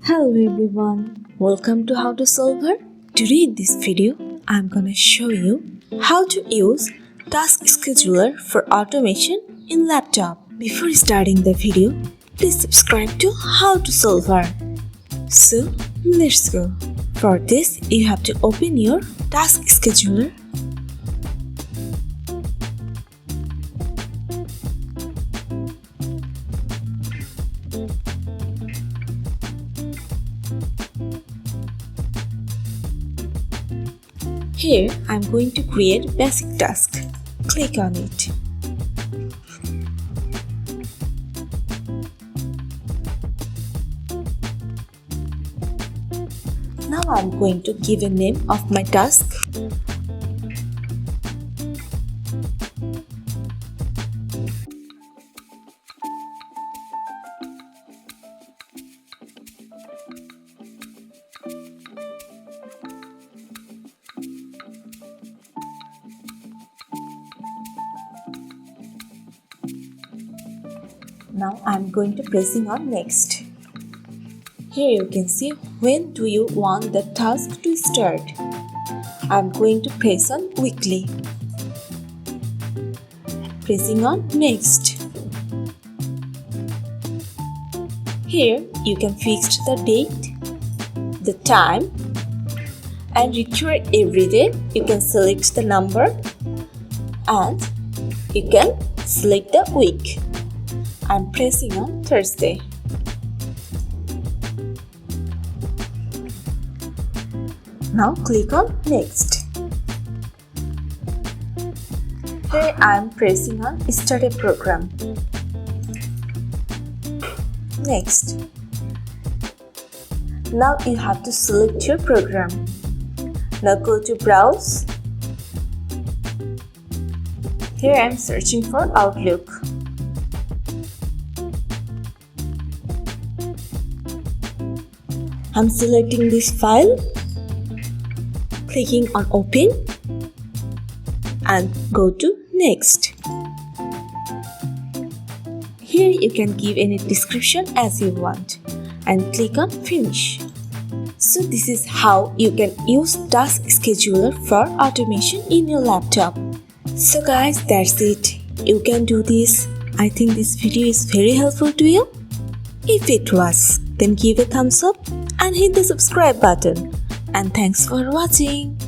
Hello everyone, welcome to How to Solver. Today in this video, I'm gonna show you how to use Task Scheduler for automation in laptop. Before starting the video, please subscribe to How to Solver. So let's go. For this, you have to open your Task Scheduler. Here, I'm going to create basic task. Click on it. Now I'm going to give a name of my task. Now I'm going to pressing on next. Here you can see when do you want the task to start. I'm going to press on weekly. Pressing on next. Here you can fix the date, the time, and require every day. You can select the number and you can select the week. I'm pressing on Thursday. Now click on next. Here I am pressing on Start a Program. Next. Now you have to select your program. Now go to Browse. Here I am searching for Outlook. I'm selecting this file, clicking on Open and go to Next. Here you can give any description as you want and click on Finish. So this is how you can use Task Scheduler for automation in your laptop. So guys, that's it. You can do this. I think this video is very helpful to you. If it was, then give a thumbs up and hit the subscribe button. And thanks for watching.